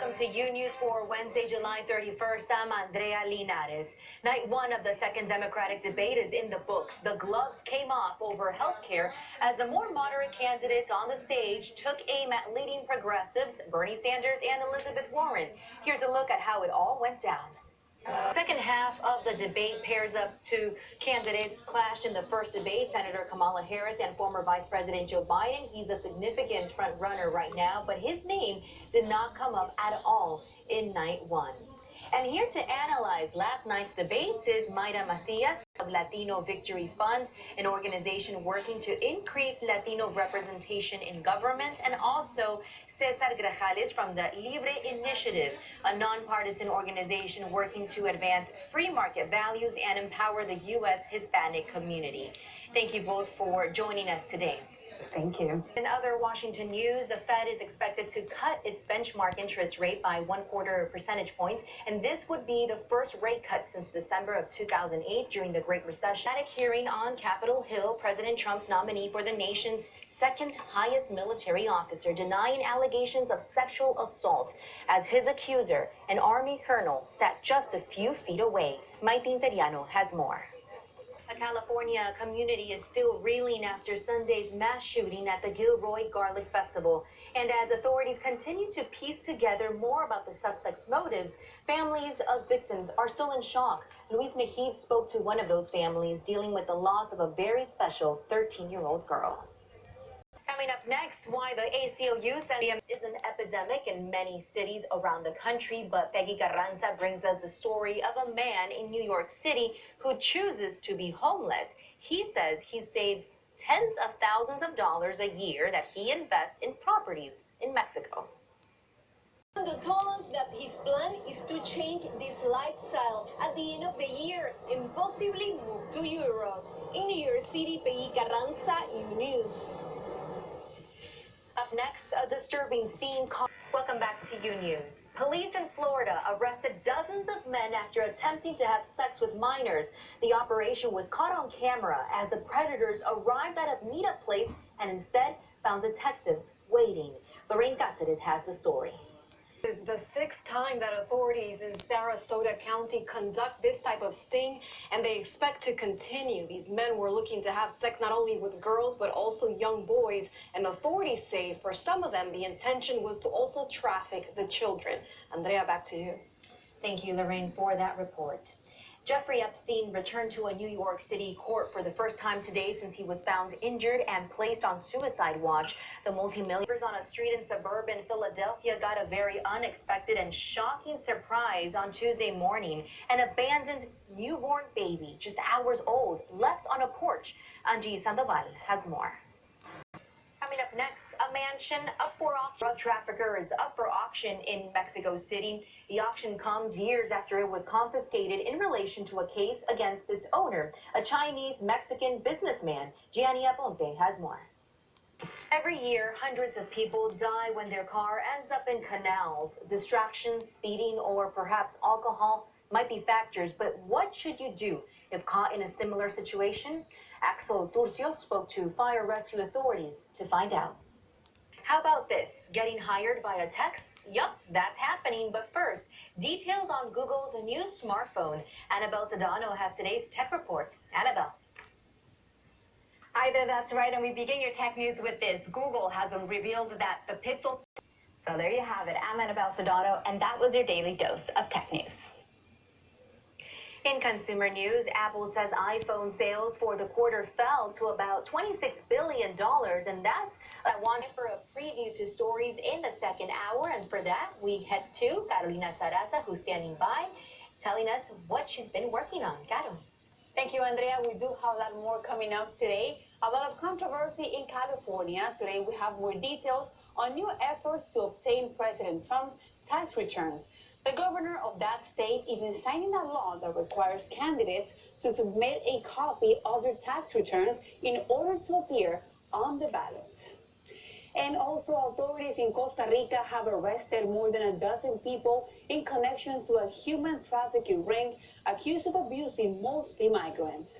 Welcome to Unews for Wednesday, July 31st. I'm Andrea Linares. Night one of the second Democratic debate is in the books. The gloves came off over health care as the more moderate candidates on the stage took aim at leading progressives, Bernie Sanders and Elizabeth Warren. Here's a look at how it all went down. Second half of the debate pairs up two candidates clashed in the first debate, Senator Kamala Harris and former Vice President Joe Biden. He's a significant front runner right now, but his name did not come up at all in night one. And here to analyze last night's debates is Mayra Macias of Latino Victory Fund, an organization working to increase Latino representation in government, and also Cesar Grajales from the Libre Initiative, a nonpartisan organization working to advance free market values and empower the U.S. Hispanic community. Thank you both for joining us today. Thank you. In other Washington news, the Fed is expected to cut its benchmark interest rate by 1/4 percentage points, and this would be the first rate cut since December of 2008 during the Great Recession. At a hearing on Capitol Hill, President Trump's nominee for the nation's second highest military officer denying allegations of sexual assault as his accuser, an Army colonel, sat just a few feet away. Maite Interiano has more. A California community is still reeling after Sunday's mass shooting at the Gilroy Garlic Festival. And as authorities continue to piece together more about the suspects' motives, families of victims are still in shock. Luis Mejid spoke to one of those families dealing with the loss of a very special 13-year-old girl. Coming up next, why the ACLU says is an epidemic in many cities around the country, but Peggy Carranza brings us the story of a man in New York City who chooses to be homeless. He says he saves tens of thousands of dollars a year that he invests in properties in Mexico. He told us that his plan is to change this lifestyle at the end of the year and possibly move to Europe. In New York City, Peggy Carranza, News. Up next, a disturbing scene. Welcome back to Unews. Police in Florida arrested dozens of men after attempting to have sex with minors. The operation was caught on camera as the predators arrived at a meetup place and instead found detectives waiting. Lorraine Cáceres has the story. This is the sixth time that authorities in Sarasota County conduct this type of sting, and they expect to continue. These men were looking to have sex not only with girls, but also young boys, and authorities say for some of them, the intention was to also traffic the children. Andrea, back to you. Thank you, Lorraine, for that report. Jeffrey Epstein returned to a New York City court for the first time today since he was found injured and placed on suicide watch. The multimillionaire on a street in suburban Philadelphia got a very unexpected and shocking surprise on Tuesday morning. An abandoned newborn baby, just hours old, left on a porch. Angie Sandoval has more. Coming up next, a mansion up for auction. Drug trafficker is up for auction in Mexico City. The auction comes years after it was confiscated in relation to a case against its owner, a Chinese-Mexican businessman. Gianni Aponte has more. Every year, hundreds of people die when their car ends up in canals. Distractions, speeding, or perhaps alcohol might be factors, but what should you do if caught in a similar situation? Axel Turcio spoke to fire rescue authorities to find out. How about this? Getting hired by a text? Yup, that's happening. But first, details on Google's new smartphone. Annabelle Sedano has today's tech report. Annabelle. Hi there, that's right. And we begin your tech news with this. Google has revealed that the Pixel... So there you have it. I'm Annabelle Sedano, and that was your daily dose of tech news. In consumer news, Apple says iPhone sales for the quarter fell to about $26 billion, and that's I want for a preview to stories in the second hour. And for that, we head to Carolina Sarasa, who's standing by, telling us what she's been working on. Caro. Thank you, Andrea. We do have a lot more coming up today. A lot of controversy in California. Today, we have more details on new efforts to obtain President Trump's tax returns. The governor of that state even signing a law that requires candidates to submit a copy of their tax returns in order to appear on the ballot. And also, authorities in Costa Rica have arrested more than a dozen people in connection to a human trafficking ring accused of abusing mostly migrants.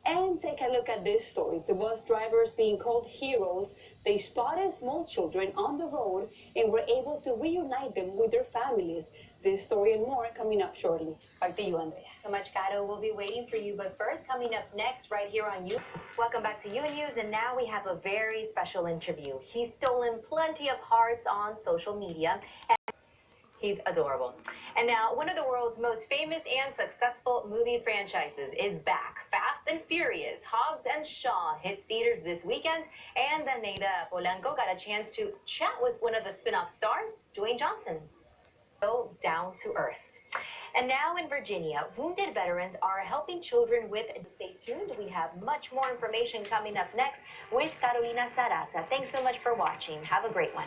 And take a look at this story. The bus drivers being called heroes, they spotted small children on the road and were able to reunite them with their families. This story and more coming up shortly. Back to you, Andrea. So much, Caro. We'll be waiting for you. But first, coming up next, right here on You. Welcome back to News. And now we have a very special interview. He's stolen plenty of hearts on social media. He's adorable. And now, one of the world's most famous and successful movie franchises is back. Fast and Furious, Hobbs and Shaw hits theaters this weekend, and Daneda Polanco got a chance to chat with one of the spin-off stars, Dwayne Johnson. So down to earth. And now in Virginia, wounded veterans are helping children with... Stay tuned. We have much more information coming up next with Carolina Sarasa. Thanks so much for watching. Have a great one.